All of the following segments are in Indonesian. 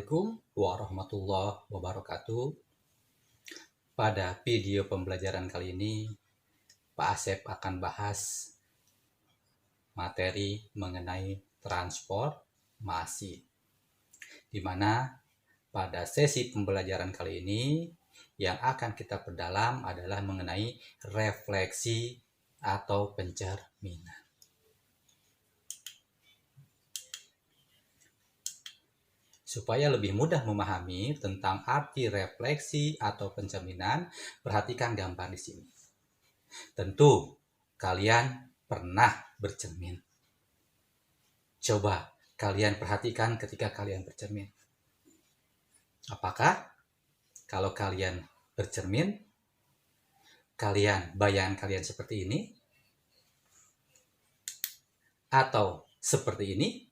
Assalamualaikum warahmatullahi wabarakatuh. Pada video pembelajaran kali ini, Pak Asep akan bahas materi mengenai transformasi. Di mana pada sesi pembelajaran kali ini, yang akan kita perdalam adalah mengenai refleksi atau pencerminan. Supaya lebih mudah memahami tentang arti refleksi atau pencerminan, perhatikan gambar di sini. Tentu, kalian pernah bercermin. Coba kalian perhatikan ketika kalian bercermin. Apakah kalau kalian bercermin, bayangan kalian seperti ini? Atau seperti ini,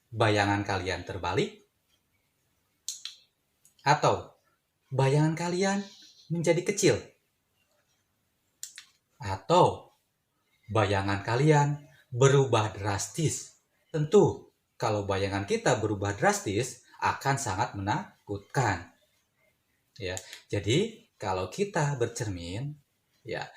bayangan kalian terbalik? Atau bayangan kalian menjadi kecil? Atau bayangan kalian berubah drastis? Tentu, kalau bayangan kita berubah drastis akan sangat menakutkan. Ya, jadi kalau kita bercermin, ya,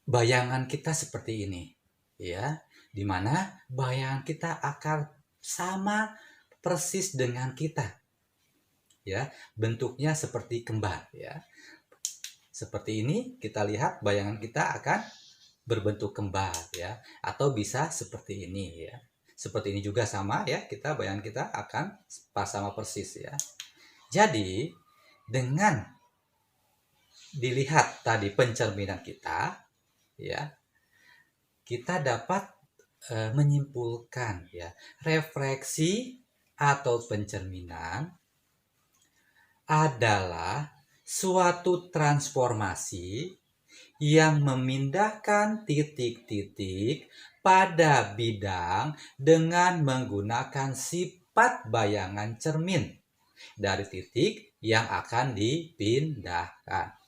bayangan kita seperti ini, ya, di mana bayangan kita akan sama persis dengan kita. Ya, bentuknya seperti kembar, ya. Seperti ini kita lihat bayangan kita akan berbentuk kembar, ya, atau bisa seperti ini, ya. Seperti ini juga sama, ya, bayangan kita akan sama persis, ya. Jadi dengan dilihat tadi pencerminan kita, ya, kita dapat menyimpulkan, ya, refleksi atau pencerminan adalah suatu transformasi yang memindahkan titik-titik pada bidang dengan menggunakan sifat bayangan cermin dari titik yang akan dipindahkan.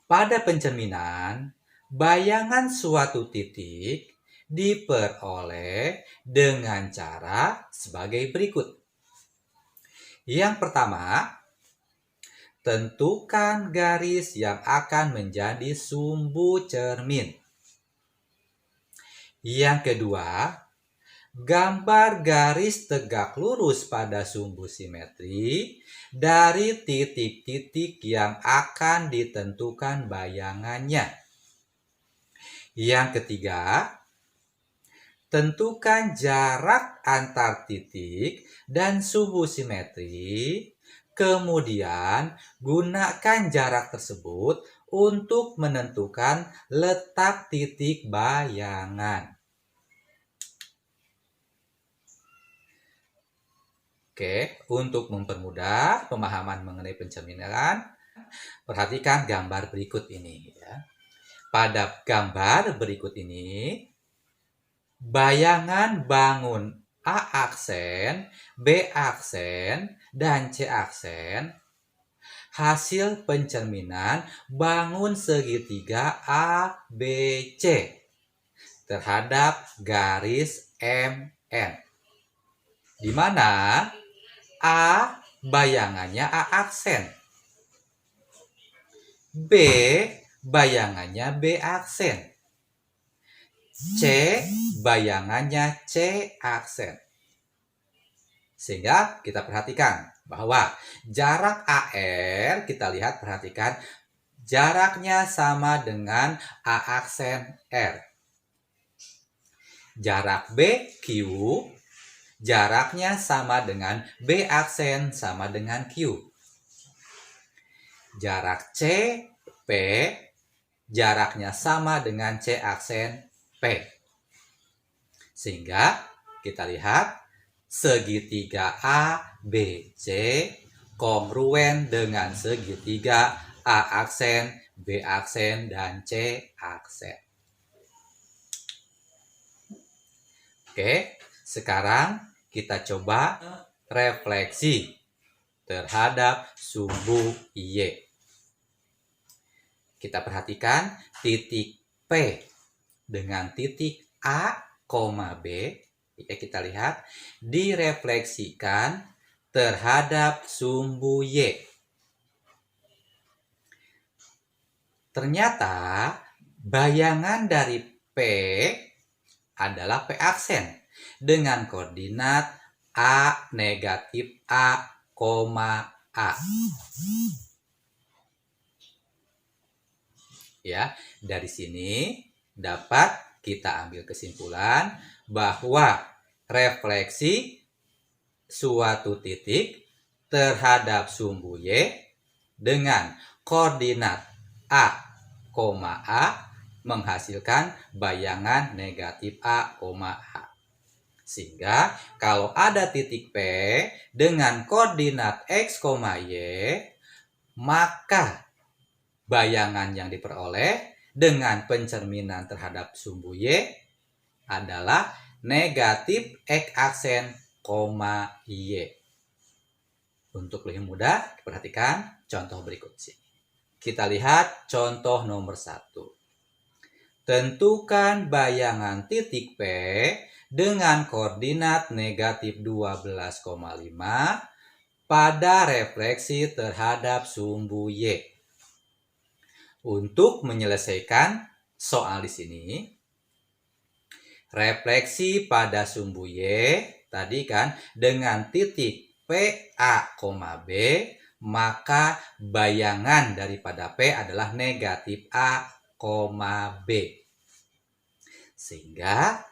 Pada pencerminan, bayangan suatu titik diperoleh dengan cara sebagai berikut. Yang pertama, tentukan garis yang akan menjadi sumbu cermin. Yang kedua, gambar garis tegak lurus pada sumbu simetri dari titik-titik yang akan ditentukan bayangannya. Yang ketiga, tentukan jarak antar titik dan sumbu simetri, kemudian gunakan jarak tersebut untuk menentukan letak titik bayangan. Oke, untuk mempermudah pemahaman mengenai pencerminan, perhatikan gambar berikut ini, ya. Pada gambar berikut ini, bayangan bangun A aksen, B aksen, dan C aksen hasil pencerminan bangun segitiga ABC terhadap garis MN, di mana A bayangannya A aksen, B bayangannya B aksen, C bayangannya C aksen. Sehingga kita perhatikan bahwa jarak AR, kita lihat, perhatikan, jaraknya sama dengan A aksen R. Jarak BQ, jaraknya sama dengan B aksen sama dengan Q. Jarak CP, jaraknya sama dengan C aksen P. Sehingga kita lihat segitiga ABC kongruen dengan segitiga A aksen, B aksen, dan C aksen. Oke, sekarang kita coba refleksi terhadap sumbu Y. Kita perhatikan titik P dengan titik A, B Ya, kita lihat direfleksikan terhadap sumbu Y. Ternyata bayangan dari P adalah P aksen dengan koordinat A negatif A, A. Ya, dari sini dapat kita ambil kesimpulan bahwa refleksi suatu titik terhadap sumbu Y dengan koordinat A, A menghasilkan bayangan negatif A, A. Sehingga kalau ada titik P dengan koordinat X, Y, maka bayangan yang diperoleh dengan pencerminan terhadap sumbu Y adalah negatif X aksen, Y. Untuk lebih mudah, perhatikan contoh berikut sini. Kita lihat contoh nomor 1. Tentukan bayangan titik P dengan koordinat negatif 12,5 pada refleksi terhadap sumbu Y. Untuk menyelesaikan soal di sini, refleksi pada sumbu Y tadi kan dengan titik PA, B, maka bayangan daripada P adalah negatif A, B. Sehingga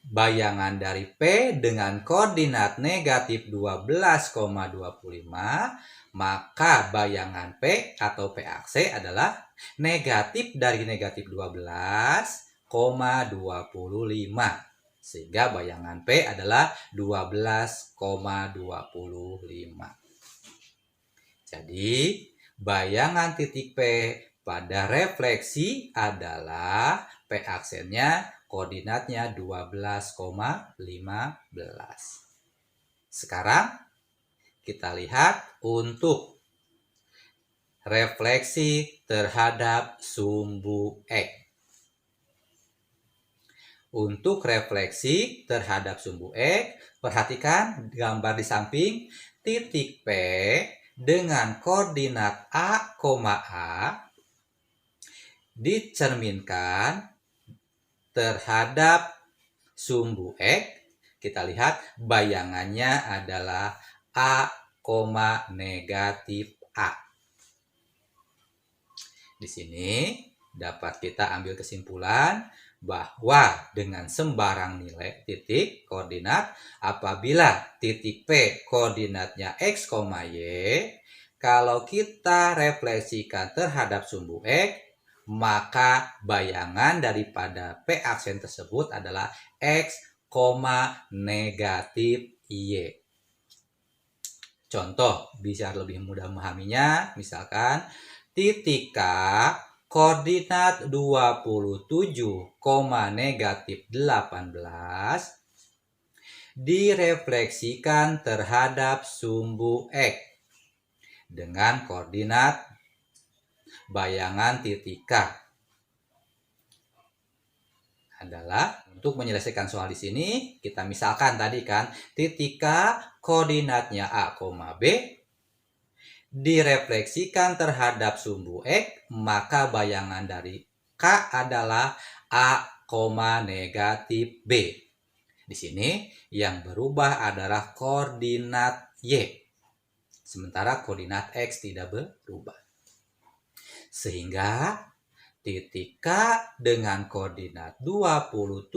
bayangan dari P dengan koordinat negatif 12,25, maka bayangan P atau P akse adalah negatif dari negatif 12,25. Sehingga bayangan P adalah 12,25. Jadi, bayangan titik P pada refleksi adalah P aksennya koordinatnya 12,15. Sekarang kita lihat untuk refleksi terhadap sumbu X. Untuk refleksi terhadap sumbu X, perhatikan gambar di samping titik P dengan koordinat A, A dicerminkan terhadap sumbu X. Kita lihat bayangannya adalah A, negatif A. Di sini dapat kita ambil kesimpulan bahwa dengan sembarang nilai titik koordinat, apabila titik P koordinatnya X, Y, kalau kita refleksikan terhadap sumbu X, maka bayangan daripada P aksen tersebut adalah X, negatif Y. Contoh, bisa lebih mudah memahaminya, misalkan titik K koordinat 27, negatif 18 direfleksikan terhadap sumbu X dengan koordinat bayangan titik K adalah, untuk menyelesaikan soal di sini, kita misalkan tadi kan titik K koordinatnya A, B direfleksikan terhadap sumbu X, maka bayangan dari K adalah A, negatif B. Di sini yang berubah adalah koordinat Y, sementara koordinat X tidak berubah. Sehingga titik K dengan koordinat 27,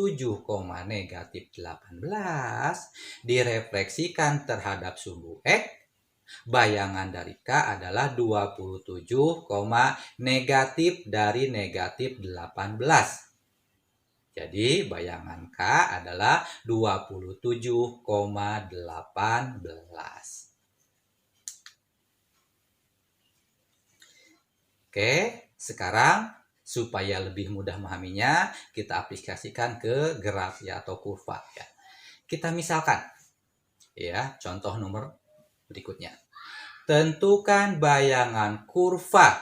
negatif 18 direfleksikan terhadap sumbu X, bayangan dari K adalah 27, negatif dari negatif 18. Jadi bayangan K adalah 27,18. Oke, sekarang supaya lebih mudah memahaminya, kita aplikasikan ke graf ya atau kurva ya. Kita misalkan ya, contoh nomor berikutnya. Tentukan bayangan kurva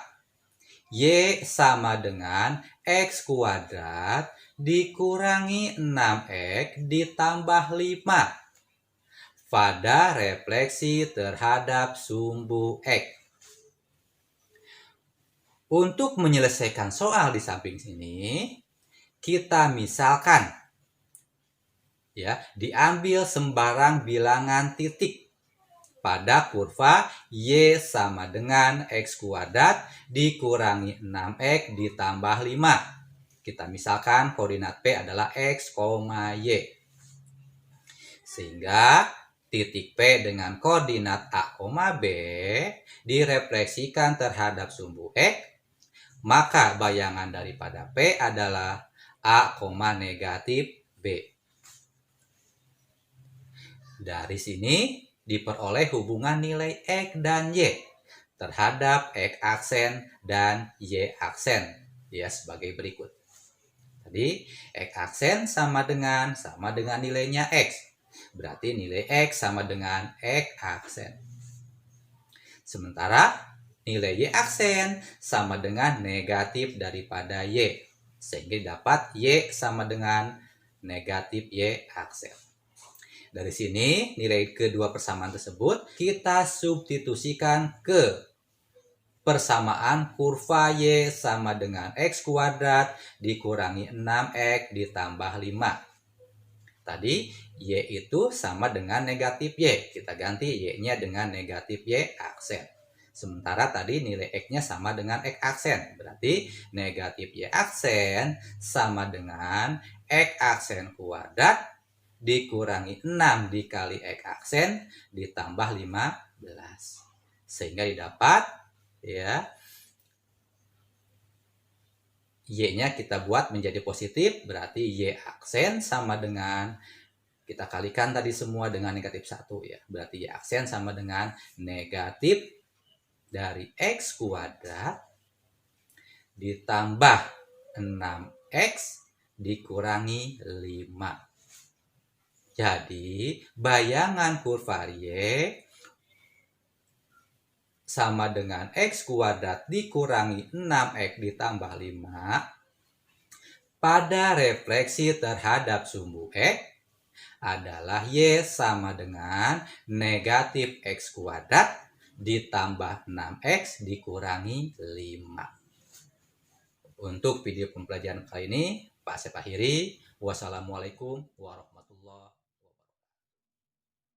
Y sama dengan X kuadrat dikurangi 6X ditambah 5 pada refleksi terhadap sumbu X. Untuk menyelesaikan soal di samping sini, kita misalkan ya, diambil sembarang bilangan titik pada kurva Y sama dengan X kuadrat dikurangi 6X ditambah 5. Kita misalkan koordinat P adalah X, Y. Sehingga titik P dengan koordinat A, B direfleksikan terhadap sumbu X, maka bayangan daripada P adalah A, negatif B. Dari sini diperoleh hubungan nilai X dan Y terhadap X aksen dan Y aksen ya sebagai berikut. Tadi X aksen sama dengan nilainya X. Berarti nilai X sama dengan X aksen. Sementara nilai Y aksen sama dengan negatif daripada Y. Sehingga dapat Y sama dengan negatif Y aksen. Dari sini nilai kedua persamaan tersebut kita substitusikan ke persamaan kurva Y sama dengan X kuadrat dikurangi 6X ditambah 5. Tadi Y itu sama dengan negatif Y. Kita ganti Y-nya dengan negatif Y aksen. Sementara tadi nilai X-nya sama dengan X aksen. Berarti negatif Y aksen sama dengan X aksen kuadrat dikurangi 6 dikali X aksen ditambah 15. Sehingga didapat ya Y-nya kita buat menjadi positif. Berarti Y aksen sama dengan, kita kalikan tadi semua dengan negatif 1 ya. Berarti Y aksen sama dengan negatif dari X kuadrat ditambah 6X dikurangi 5. Jadi bayangan kurva Y sama dengan X kuadrat dikurangi 6X ditambah 5 pada refleksi terhadap sumbu X adalah Y sama dengan negatif X kuadrat ditambah 6X dikurangi 5. Untuk video pembelajaran kali ini, Pak Asep akhiri. Wassalamualaikum warahmatullahi wabarakatuh.